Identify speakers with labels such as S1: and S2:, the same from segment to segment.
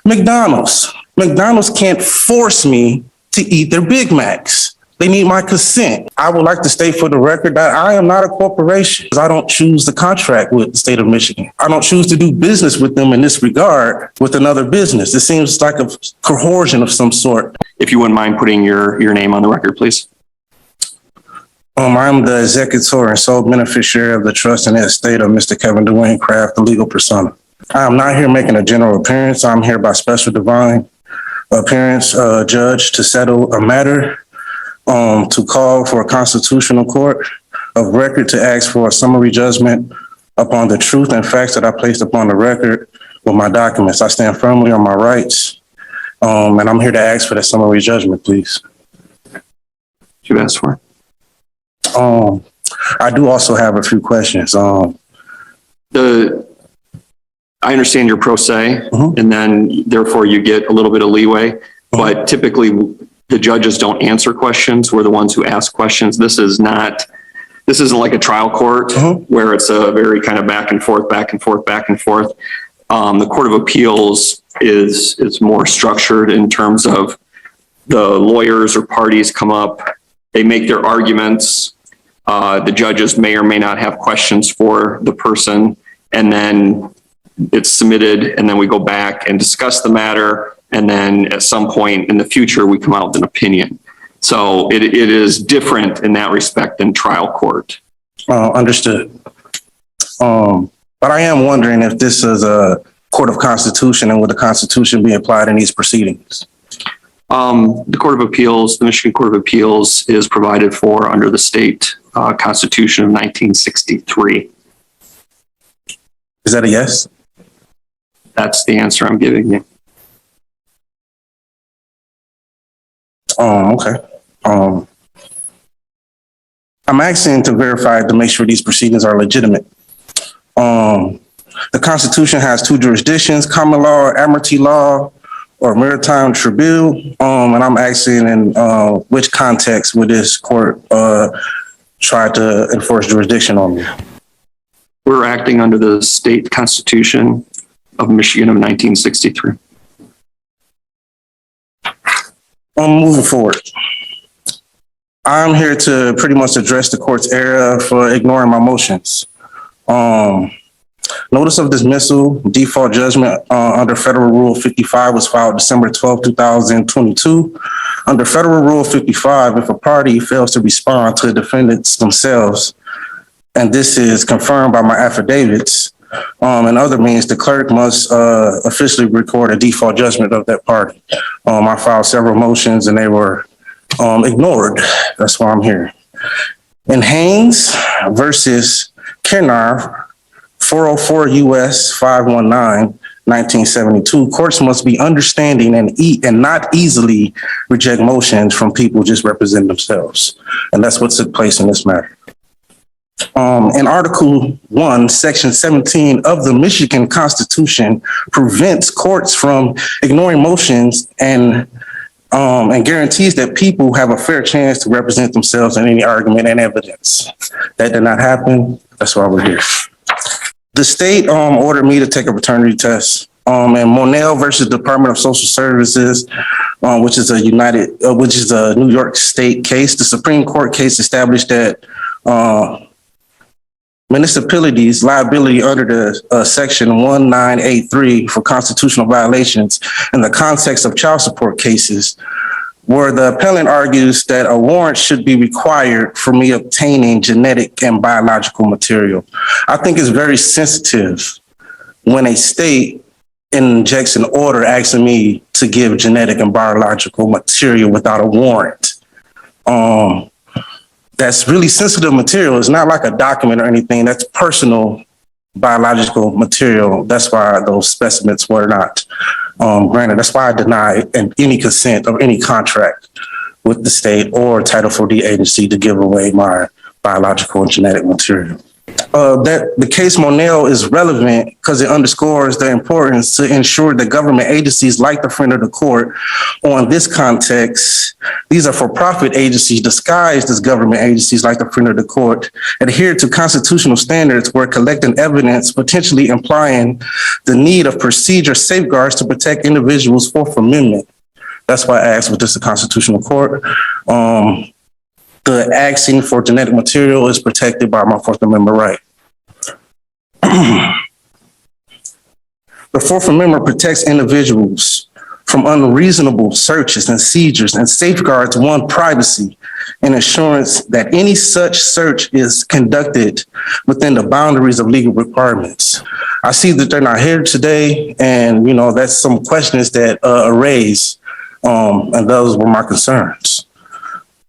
S1: McDonald's can't force me to eat their Big Macs. They need my consent. I would like to state for the record that I am not a corporation. I don't choose the contract with the state of Michigan. I don't choose to do business with them in this regard with another business. It seems like a coercion of some sort.
S2: If you wouldn't mind putting your name on the record, please.
S1: I'm the executor and sole beneficiary of the trust and estate of Mr. Kevin Dwayne Craft, the legal persona. I am not here making a general appearance. I'm here by special divine appearance, judge, to settle a matter, to call for a constitutional court of record to ask for a summary judgment upon the truth and facts that I placed upon the record with my documents. I stand firmly on my rights, and I'm here to ask for that summary judgment, please.
S2: You asked for.
S1: I do also have a few questions.
S2: I understand you're pro se, and then therefore you get a little bit of leeway, but typically the judges don't answer questions. We're the ones who ask questions. This isn't like a trial court where it's a very kind of back and forth. The Court of Appeals is more structured in terms of the lawyers or parties come up, they make their arguments. The judges may or may not have questions for the person, and then it's submitted, and then we go back and discuss the matter, and then at some point in the future, we come out with an opinion. So it is different in that respect than trial court.
S1: Understood. But I am wondering if this is a court of constitution, and would the Constitution be applied in these proceedings?
S2: The Court of Appeals, the Michigan Court of Appeals, is provided for under the state Constitution of 1963.
S1: Is that a yes?
S2: That's the answer I'm giving you.
S1: Okay. I'm asking to verify to make sure these proceedings are legitimate. The Constitution has two jurisdictions: common law, admiralty law, or maritime tribunal. And I'm asking in which context would this court try to enforce jurisdiction on me?
S2: We're acting under the state Constitution of Michigan of 1963.
S1: Moving forward, I'm here to pretty much address the court's error for ignoring my motions. Notice of dismissal, default judgment under Federal Rule 55 was filed December 12, 2022. Under Federal Rule 55, if a party fails to respond to the defendants themselves, and this is confirmed by my affidavits and other means, the clerk must officially record a default judgment of that party. I filed several motions and they were ignored. That's why I'm here. In Haynes versus Kennar, 404 U.S. 519, 1972, courts must be understanding and not easily reject motions from people just representing themselves. And that's what took place in this matter. In Article 1, Section 17 of the Michigan Constitution prevents courts from ignoring motions and guarantees that people have a fair chance to represent themselves in any argument and evidence. That did not happen. That's why we're here. The state ordered me to take a paternity test. And Monell versus Department of Social Services, which is a New York State case. The Supreme Court case established that municipalities' liability under the Section 1983 for constitutional violations in the context of child support cases, where the appellant argues that a warrant should be required for me obtaining genetic and biological material. I think it's very sensitive when a state injects an order asking me to give genetic and biological material without a warrant. That's really sensitive material. It's not like a document or anything. That's personal biological material. That's why those specimens were not granted. That's why I deny any consent or any contract with the state or Title 40 agency to give away my biological and genetic material. that the case Monell is relevant because it underscores the importance to ensure that government agencies like the friend of the court, or in this context, these are for-profit agencies disguised as government agencies like the friend of the court, adhere to constitutional standards where collecting evidence potentially implying the need of procedure safeguards to protect individuals' Fourth Amendment. That's why I asked, was this a constitutional court? The asking for genetic material is protected by my Fourth Amendment right. The Fourth Amendment protects individuals from unreasonable searches and seizures and safeguards one's privacy and assurance that any such search is conducted within the boundaries of legal requirements. I see that they're not here today, and that's some questions that are raised, and those were my concerns.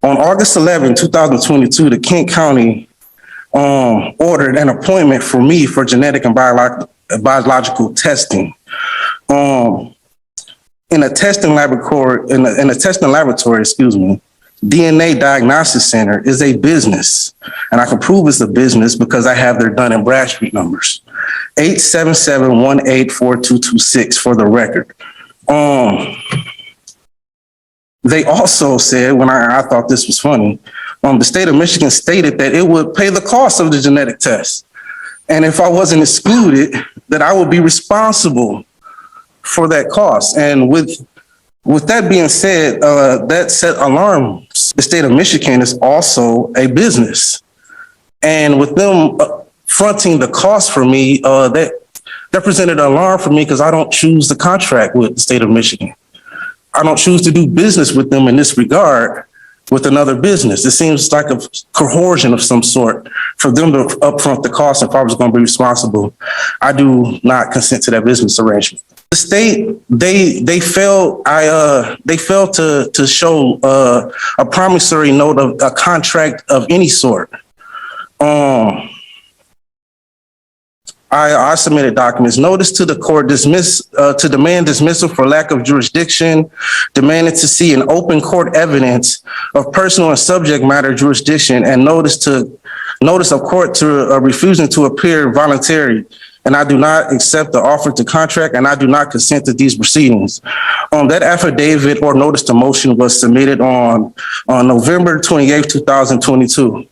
S1: On August 11, 2022, the Kent County ordered an appointment for me for genetic and biological testing. In a testing laboratory, DNA Diagnostic Center is a business, and I can prove it's a business because I have their Dun and Bradstreet numbers, 877-184226 for the record. They also said, when I thought this was funny, the state of Michigan stated that it would pay the cost of the genetic test. And if I wasn't excluded, that I would be responsible for that cost. And with that being said, that set alarms. The state of Michigan is also a business. And with them fronting the cost for me, that presented an alarm for me because I don't choose the contract with the state of Michigan. I don't choose to do business with them in this regard with another business. It seems like a coercion of some sort for them to upfront the cost if I was going to be responsible. I do not consent to that business arrangement. The state, they failed to show a promissory note of a contract of any sort. I submitted documents, notice to the court to demand dismissal for lack of jurisdiction, demanded to see an open court evidence of personal and subject matter jurisdiction, and notice of court to refusing to appear voluntary. And I do not accept the offer to contract, and I do not consent to these proceedings. That affidavit or notice to motion was submitted on November 28th, 2022.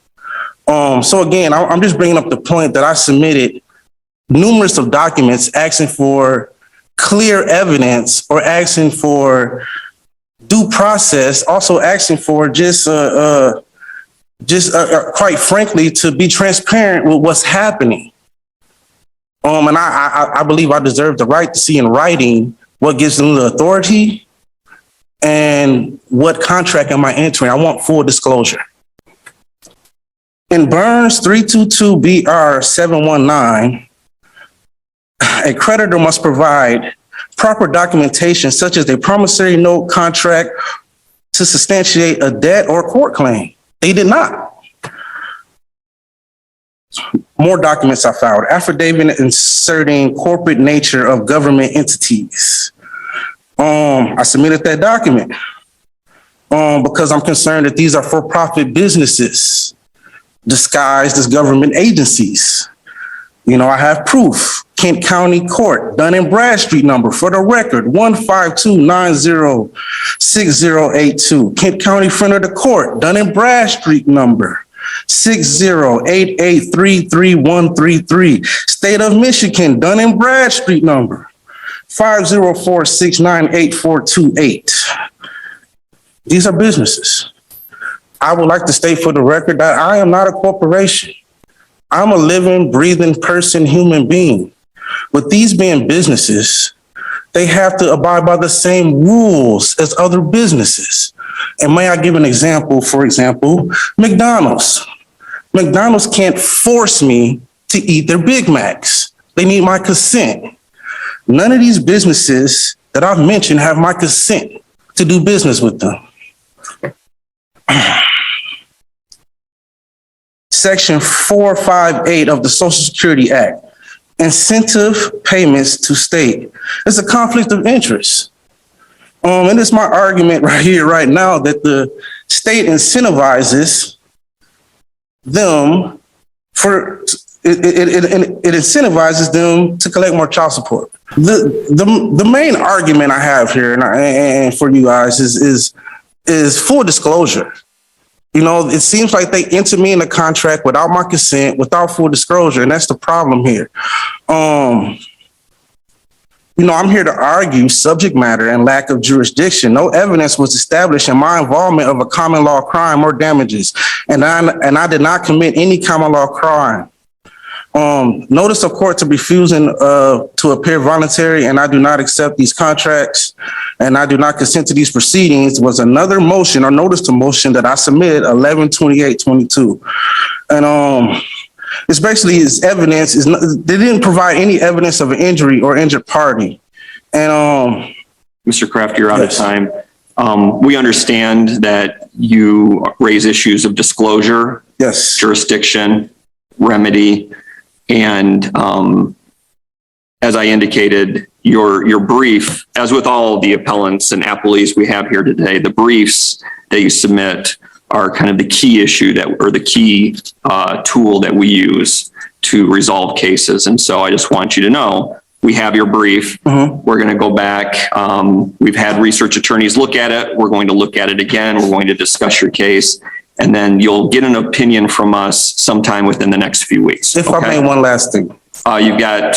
S1: So again, I'm just bringing up the point that I submitted numerous of documents asking for clear evidence or asking for due process, also asking for just quite frankly, to be transparent with what's happening. And I believe I deserve the right to see in writing what gives them the authority and what contract am I entering. I want full disclosure. In Burns 322 BR 719, a creditor must provide proper documentation such as a promissory note, contract to substantiate a debt or court claim. They did not. More documents I filed. Affidavit inserting corporate nature of government entities. I submitted that document because I'm concerned that these are for-profit businesses disguised as government agencies. I have proof. Kent County Court, Dun and Bradstreet number for the record, 152906082. Kent County Friend of the Court, Dun and Bradstreet number, 6088333133. State of Michigan, Dun and Bradstreet number, 504698428. These are businesses. I would like to state for the record that I am not a corporation. I'm a living, breathing person, human being. With these being businesses, they have to abide by the same rules as other businesses. And may I give an example? For example, McDonald's. McDonald's can't force me to eat their Big Macs. They need my consent. None of these businesses that I've mentioned have my consent to do business with them. Section 458 of the Social Security Act, incentive payments to state. It's a conflict of interest. And it's my argument right here, right now, that the state incentivizes them it incentivizes them to collect more child support. The main argument I have here and for you guys is full disclosure. You know, it seems like they enter me in a contract without my consent, without full disclosure, and that's the problem here. You know, I'm here to argue subject matter and lack of jurisdiction. No evidence was established in my involvement of a common law crime or damages, and I did not commit any common law crime. Notice of court to refusing to appear voluntary, and I do not accept these contracts, and I do not consent to these proceedings was another motion or notice to motion that I submitted 11/28/22, and it's basically is evidence they didn't provide any evidence of an injury or injured party, and
S2: Mr. Kraft, you're out
S1: Yes.
S2: of time. We understand that you raise issues of disclosure,
S1: yes,
S2: jurisdiction, remedy, and as I indicated, your brief, as with all the appellants and appellees we have here today, the briefs that you submit are kind of the key issue or the key tool that we use to resolve cases. And so I just want you to know, we have your brief. We're going to go back. We've had research attorneys look at it. We're going to look at it again. We're going to discuss your case. And then you'll get an opinion from us sometime within the next few weeks.
S1: If I may, one last thing.
S2: You've got,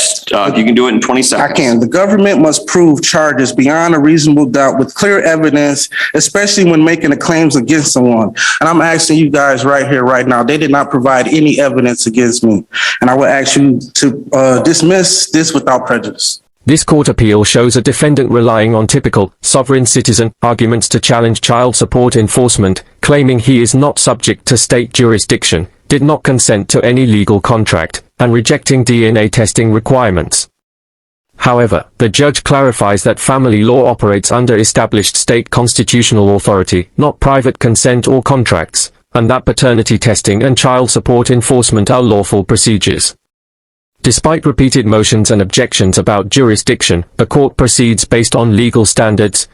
S2: you can do it in 20 seconds.
S1: I can. The government must prove charges beyond a reasonable doubt with clear evidence, especially when making the claims against someone. And I'm asking you guys right here, right now, they did not provide any evidence against me. And I will ask you to dismiss this without prejudice.
S3: This court appeal shows a defendant relying on typical sovereign citizen arguments to challenge child support enforcement, claiming he is not subject to state jurisdiction, did not consent to any legal contract, and rejecting DNA testing requirements. However, the judge clarifies that family law operates under established state constitutional authority, not private consent or contracts, and that paternity testing and child support enforcement are lawful procedures. Despite repeated motions and objections about jurisdiction, the court proceeds based on legal standards,